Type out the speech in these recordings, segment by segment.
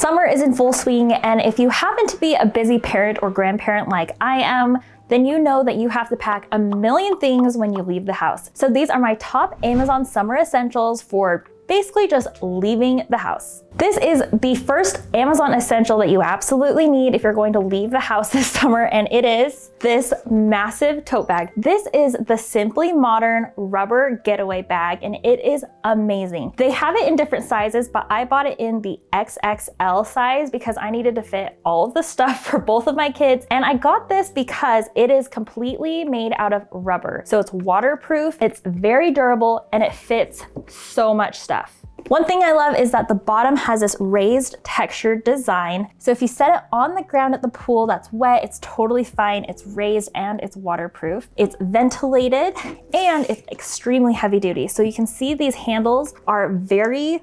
Summer is in full swing, and if you happen to be a busy parent or grandparent like I am, then you know that you have to pack a million things when you leave the house. So these are my top Amazon summer essentials for basically just leaving the house. This is the first Amazon essential that you absolutely need if you're going to leave the house this summer, and it is this massive tote bag. This is the Simply Modern rubber getaway bag, and it is amazing. They have it in different sizes, but I bought it in the XXL size because I needed to fit all of the stuff for both of my kids. And I got this because it is completely made out of rubber. So it's waterproof, it's very durable, and it fits so much stuff. One thing I love is that the bottom has this raised textured design. So if you set it on the ground at the pool that's wet, it's totally fine. It's raised and it's waterproof. It's ventilated and it's extremely heavy duty. So you can see these handles are very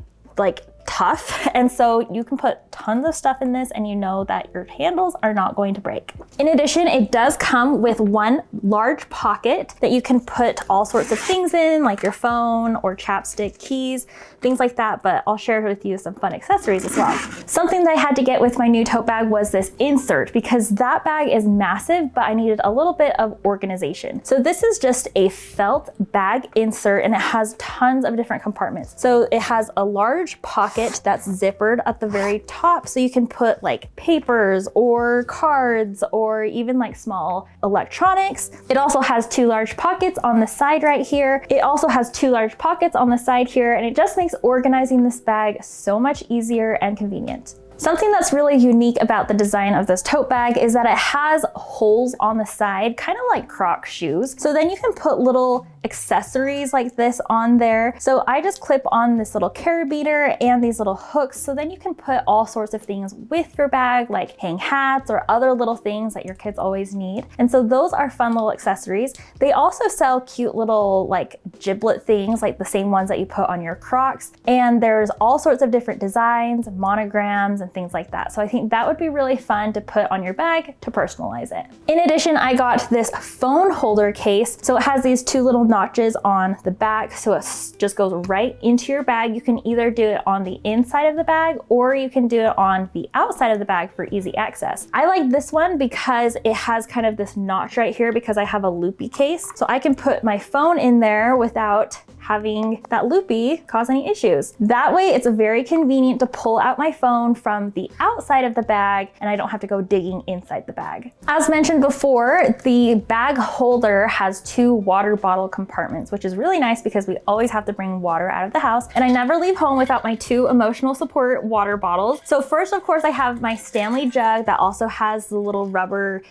tough, and so you can put tons of stuff in this and you know that your handles are not going to break. In addition, it does come with one large pocket that you can put all sorts of things in, like your phone or chapstick, keys, things like that, but I'll share with you some fun accessories as well. Something that I had to get with my new tote bag was this insert, because that bag is massive, but I needed a little bit of organization. So this is just a felt bag insert, and it has tons of different compartments. So it has a large pocket that's zippered at the very top, so you can put like papers or cards or even like small electronics. It also has two large pockets on the side right here. It also has two large pockets on the side here, and it just makes organizing this bag so much easier and convenient. Something that's really unique about the design of this tote bag is that it has holes on the side, kind of like Croc shoes. So then you can put little accessories like this on there. So I just clip on this little carabiner and these little hooks, so then you can put all sorts of things with your bag, like hang hats or other little things that your kids always need. And so those are fun little accessories. They also sell cute little like giblet things, like the same ones that you put on your Crocs. And there's all sorts of different designs, monograms, and things like that. So I think that would be really fun to put on your bag to personalize it. In addition, I got this phone holder case. So it has these two little notches on the back, so it just goes right into your bag. You can either do it on the inside of the bag or you can do it on the outside of the bag for easy access. I like this one because it has kind of this notch right here because I have a loopy case. So I can put my phone in there without having that loopy cause any issues. That way it's very convenient to pull out my phone from the outside of the bag and I don't have to go digging inside the bag. As mentioned before, the bag holder has two water bottle compartments, which is really nice because we always have to bring water out of the house, and I never leave home without my two emotional support water bottles. So first, of course, I have my Stanley jug that also has the little rubber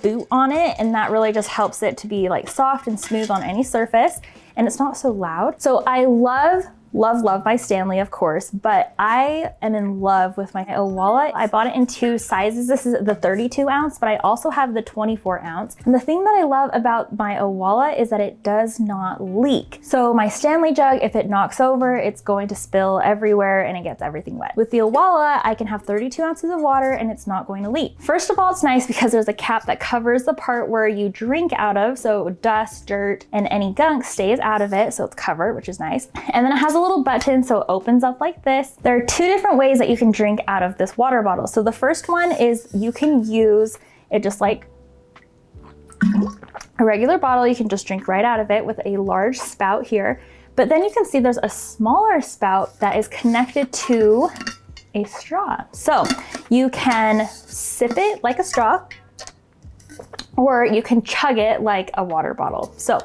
boot on it, and that really just helps it to be like soft and smooth on any surface, and it's not so loud. So I love my Stanley, of course, but I am in love with my Owala. I bought it in two sizes. This is the 32 ounce, but I also have the 24 ounce. And the thing that I love about my Owala is that it does not leak. So my Stanley jug, if it knocks over, it's going to spill everywhere and it gets everything wet. With the Owala, I can have 32 ounces of water and it's not going to leak. First of all, it's nice because there's a cap that covers the part where you drink out of, so dust, dirt, and any gunk stays out of it, so it's covered, which is nice. And then it has a little button, so it opens up like this. There are two different ways that you can drink out of this water bottle. So the first one is you can use it just like a regular bottle. You can just drink right out of it with a large spout here. But then you can see there's a smaller spout that is connected to a straw. So you can sip it like a straw, or you can chug it like a water bottle. So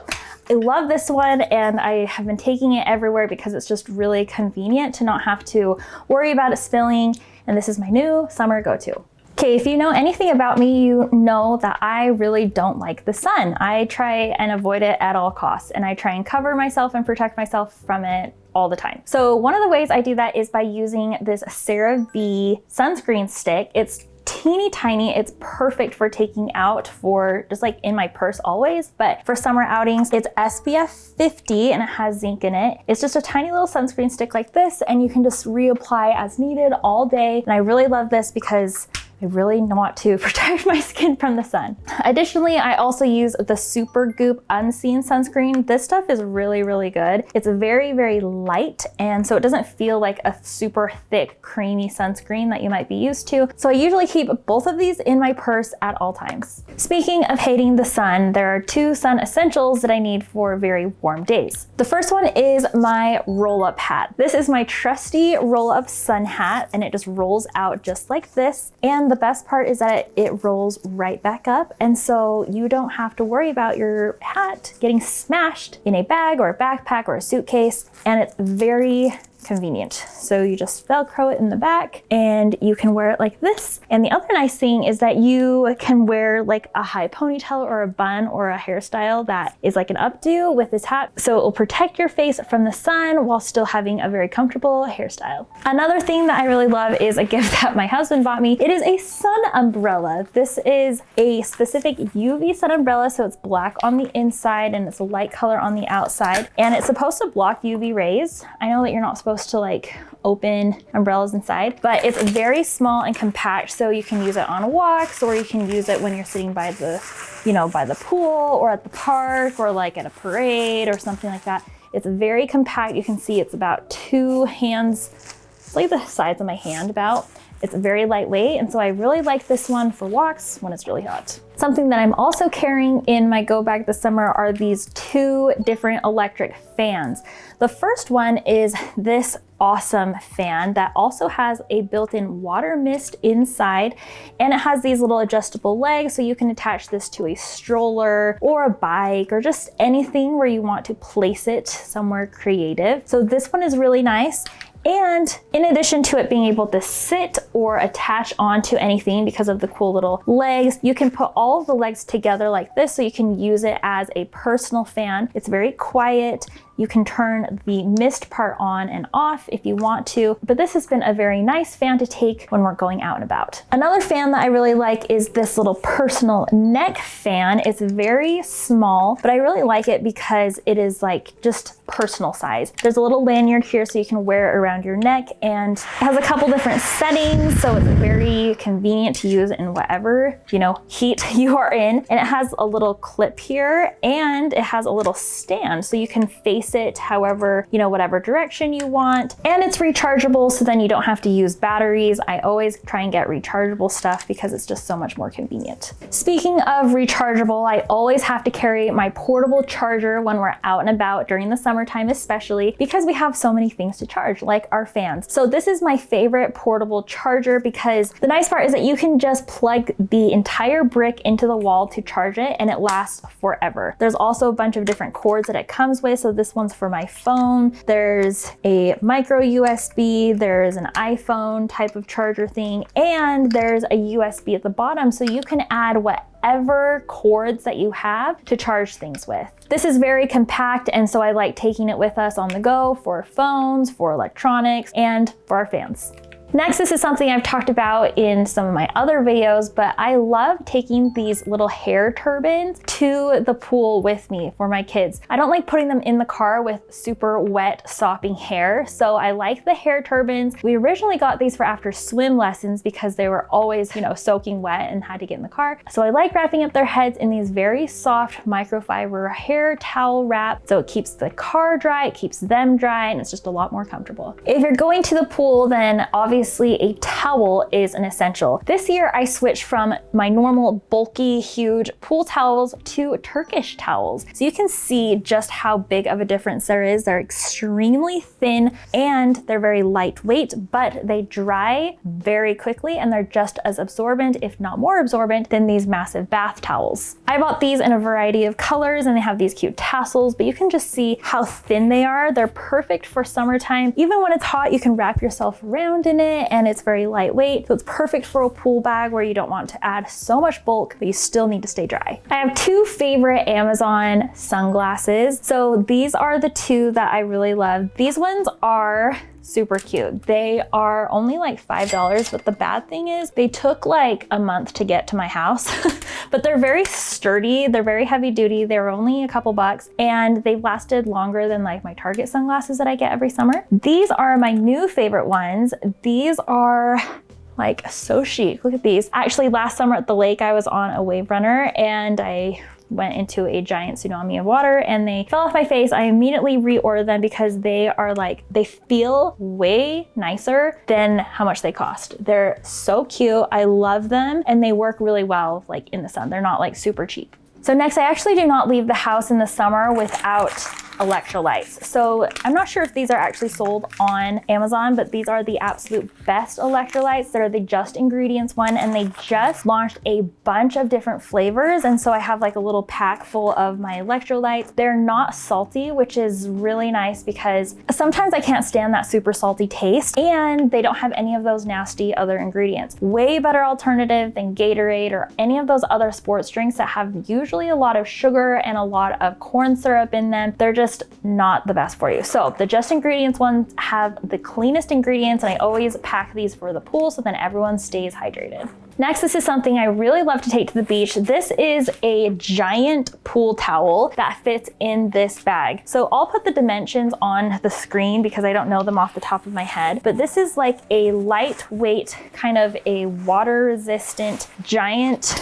I love this one, and I have been taking it everywhere because it's just really convenient to not have to worry about it spilling, and this is my new summer go-to. Okay, if you know anything about me, you know that I really don't like the sun. I try and avoid it at all costs, and I try and cover myself and protect myself from it all the time. So one of the ways I do that is by using this CeraVe sunscreen stick. It's teeny tiny. It's perfect for taking out for just like in my purse always, but for summer outings, it's SPF 50 and it has zinc in it. It's just a tiny little sunscreen stick like this, and you can just reapply as needed all day. And I really love this because I really want to protect my skin from the sun. Additionally, I also use the Super Goop Unseen sunscreen. This stuff is really, really good. It's very, very light, and so it doesn't feel like a super thick, creamy sunscreen that you might be used to. So I usually keep both of these in my purse at all times. Speaking of hating the sun, there are 2 sun essentials that I need for very warm days. The first one is my roll-up hat. This is my trusty roll-up sun hat, and it just rolls out just like this. And the best part is that it rolls right back up, and so you don't have to worry about your hat getting smashed in a bag or a backpack or a suitcase, and it's very convenient. So you just Velcro it in the back and you can wear it like this. And the other nice thing is that you can wear like a high ponytail or a bun or a hairstyle that is like an updo with this hat. So it will protect your face from the sun while still having a very comfortable hairstyle. Another thing that I really love is a gift that my husband bought me. It is a sun umbrella. This is a specific UV sun umbrella. So it's black on the inside and it's a light color on the outside. And it's supposed to block UV rays. I know that you're not supposed to like open umbrellas inside, but it's very small and compact, so you can use it on walks, or you can use it when you're sitting by the, by the pool or at the park or like at a parade or something like that. It's very compact. You can see it's about 2 hands, it's like the size of my hand about. It's very lightweight, and so I really like this one for walks when it's really hot. Something that I'm also carrying in my go bag this summer are these 2 different electric fans. The first one is this awesome fan that also has a built-in water mist inside, and it has these little adjustable legs, so you can attach this to a stroller or a bike or just anything where you want to place it somewhere creative. So this one is really nice. And in addition to it being able to sit or attach onto anything because of the cool little legs, you can put all of the legs together like this, so you can use it as a personal fan. It's very quiet. You can turn the mist part on and off if you want to, but this has been a very nice fan to take when we're going out and about. Another fan that I really like is this little personal neck fan. It's very small, but I really like it because it is like just personal size. There's a little lanyard here so you can wear it around your neck, and it has a couple different settings, so it's very convenient to use in whatever, heat you are in. And it has a little clip here, and it has a little stand so you can face it however, whatever direction you want. And it's rechargeable, so then you don't have to use batteries. I always try and get rechargeable stuff because it's just so much more convenient. Speaking of rechargeable, I always have to carry my portable charger when we're out and about during the summertime, especially because we have so many things to charge, like our fans. So this is my favorite portable charger because the nice part is that you can just plug the entire brick into the wall to charge it, and it lasts forever. There's also a bunch of different cords that it comes with. So this one's for my phone. There's a micro USB, there's an iPhone type of charger thing, and there's a USB at the bottom, so you can add whatever cords that you have to charge things with. This is very compact, and so I like taking it with us on the go for phones, for electronics, and for our fans. Next, this is something I've talked about in some of my other videos, but I love taking these little hair turbans to the pool with me for my kids. I don't like putting them in the car with super wet, sopping hair, so I like the hair turbans. We originally got these for after swim lessons because they were always, soaking wet and had to get in the car. So I like wrapping up their heads in these very soft microfiber hair towel wrap, so it keeps the car dry, it keeps them dry, and it's just a lot more comfortable. If you're going to the pool, then obviously a towel is an essential. This year I switched from my normal bulky, huge pool towels to Turkish towels. So you can see just how big of a difference there is. They're extremely thin and they're very lightweight, but they dry very quickly, and they're just as absorbent, if not more absorbent, than these massive bath towels. I bought these in a variety of colors, and they have these cute tassels, but you can just see how thin they are. They're perfect for summertime. Even when it's hot, you can wrap yourself around in it, and it's very lightweight. So it's perfect for a pool bag where you don't want to add so much bulk, but you still need to stay dry. I have 2 favorite Amazon sunglasses. So these are the 2 that I really love. These ones are super cute. They are only like $5, but the bad thing is they took like a month to get to my house, but they're very sturdy. They're very heavy duty. They were only a couple bucks, and they've lasted longer than like my Target sunglasses that I get every summer. These are my new favorite ones. These are Like so chic. Look at these. Actually, last summer at the lake, I was on a wave runner and I went into a giant tsunami of water and they fell off my face. I immediately reordered them because they are like, they feel way nicer than how much they cost. They're so cute. I love them and they work really well like in the sun. They're not like super cheap. So next, I actually do not leave the house in the summer without electrolytes. So I'm not sure if these are actually sold on Amazon, but these are the absolute best electrolytes. They're the Just Ingredients one, and they just launched a bunch of different flavors. And so I have like a little pack full of my electrolytes. They're not salty, which is really nice because sometimes I can't stand that super salty taste, and they don't have any of those nasty other ingredients. Way better alternative than Gatorade or any of those other sports drinks that have usually a lot of sugar and a lot of corn syrup in them. They're just not the best for you. So the Just Ingredients ones have the cleanest ingredients, and I always pack these for the pool so then everyone stays hydrated. Next, this is something I really love to take to the beach. This is a giant pool towel that fits in this bag. So I'll put the dimensions on the screen because I don't know them off the top of my head, but this is like a lightweight, kind of a water resistant giant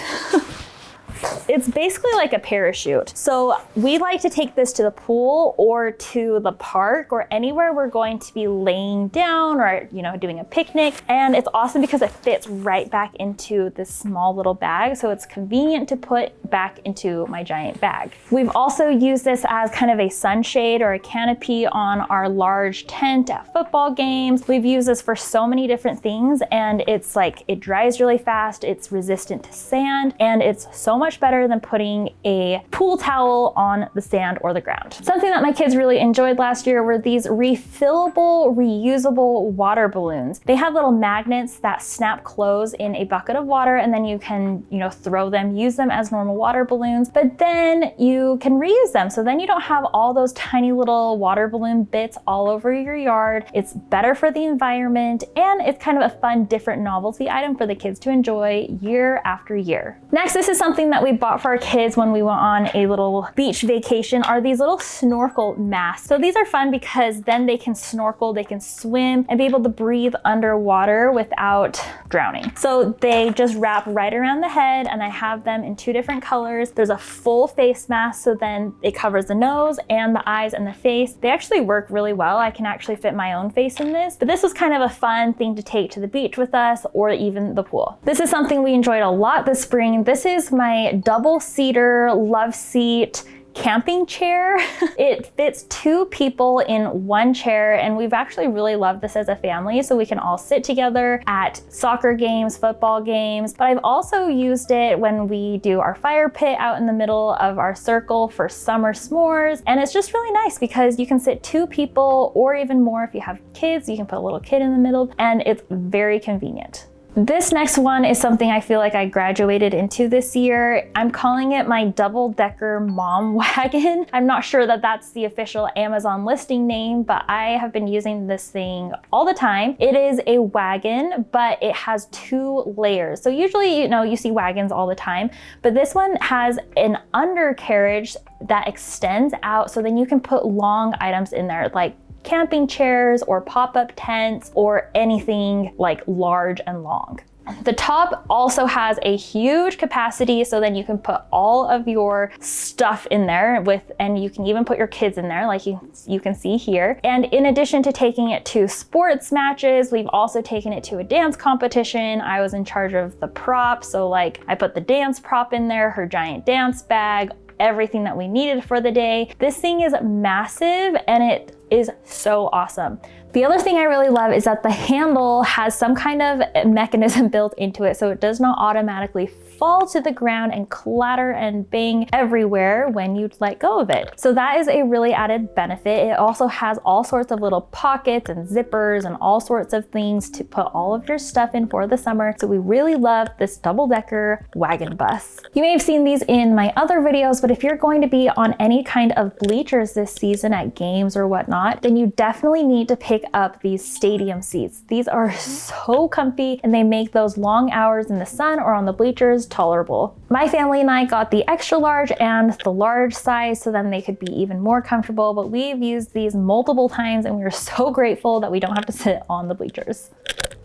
it's basically like a parachute. So we like to take this to the pool or to the park or anywhere we're going to be laying down or, you know, doing a picnic. And it's awesome because it fits right back into this small little bag. So it's convenient to put back into my giant bag. We've also used this as kind of a sunshade or a canopy on our large tent at football games. We've used this for so many different things, and it's like, it dries really fast, it's resistant to sand, and it's so much better than putting a pool towel on the sand or the ground. Something that my kids really enjoyed last year were these refillable, reusable water balloons. They have little magnets that snap close in a bucket of water, and then you can, you know, throw them, use them as normal water balloons, but then you can reuse them. So then you don't have all those tiny little water balloon bits all over your yard. It's better for the environment, and it's kind of a fun, different novelty item for the kids to enjoy year after year. Next, this is something that we bought for our kids when we went on a little beach vacation, are these little snorkel masks. So these are fun because then they can snorkel, they can swim, and be able to breathe underwater without drowning. So they just wrap right around the head, and I have them in 2 different colors. There's a full face mask, so then it covers the nose and the eyes and the face. They actually work really well. I can actually fit my own face in this, but this was kind of a fun thing to take to the beach with us or even the pool. This is something we enjoyed a lot this spring. This is my double cedar love seat camping chair. It fits 2 people in 1 chair, and we've actually really loved this as a family, so we can all sit together at soccer games, football games. But I've also used it when we do our fire pit out in the middle of our circle for summer s'mores, and it's just really nice because you can sit 2 people or even more. If you have kids, you can put a little kid in the middle, and it's very convenient. This next one is something I feel like I graduated into this year. I'm calling it my double-decker mom wagon. I'm not sure that that's the official Amazon listing name, but I have been using this thing all the time. It is a wagon, but it has 2 layers. So usually, you know, you see wagons all the time, but this one has an undercarriage that extends out, so then you can put long items in there, like camping chairs or pop-up tents or anything like large and long. The top also has a huge capacity, so then you can put all of your stuff in there and you can even put your kids in there, like you can see here. And in addition to taking it to sports matches, we've also taken it to a dance competition. I was in charge of the prop, so like I put the dance prop in there, her giant dance bag, everything that we needed for the day. This thing is massive and it is so awesome. The other thing I really love is that the handle has some kind of mechanism built into it, so it does not automatically fall to the ground and clatter and bang everywhere when you let go of it. So that is a really added benefit. It also has all sorts of little pockets and zippers and all sorts of things to put all of your stuff in for the summer. So we really love this double-decker wagon bus. You may have seen these in my other videos, but if you're going to be on any kind of bleachers this season at games or whatnot, then you definitely need to pick up these stadium seats. These are so comfy, and they make those long hours in the sun or on the bleachers tolerable. My family and I got the extra large and the large size, so then they could be even more comfortable, but we've used these multiple times and we're so grateful that we don't have to sit on the bleachers.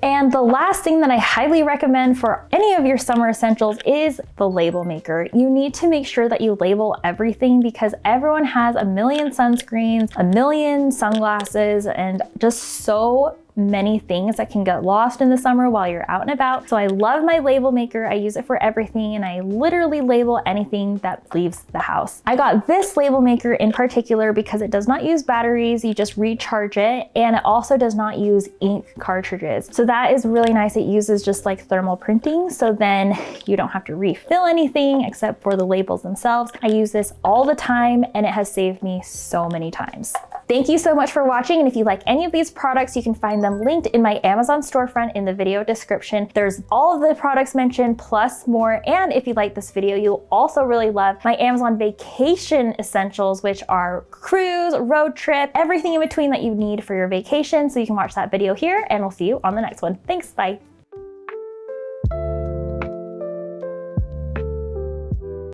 And the last thing that I highly recommend for any of your summer essentials is the label maker. You need to make sure that you label everything because everyone has a million sunscreens, a million sunglasses, and just so many things that can get lost in the summer while you're out and about. So I love my label maker. I use it for everything and I literally label anything that leaves the house. I got this label maker in particular because it does not use batteries. You just recharge it, and it also does not use ink cartridges. So that is really nice. It uses just like thermal printing. So then you don't have to refill anything except for the labels themselves. I use this all the time and it has saved me so many times. Thank you so much for watching, and if you like any of these products, you can find them linked in my Amazon storefront in the video description. There's all of the products mentioned plus more, and if you like this video, you'll also really love my Amazon vacation essentials, which are cruise, road trip, everything in between that you need for your vacation. So you can watch that video here, and we'll see you on the next one. Thanks, bye.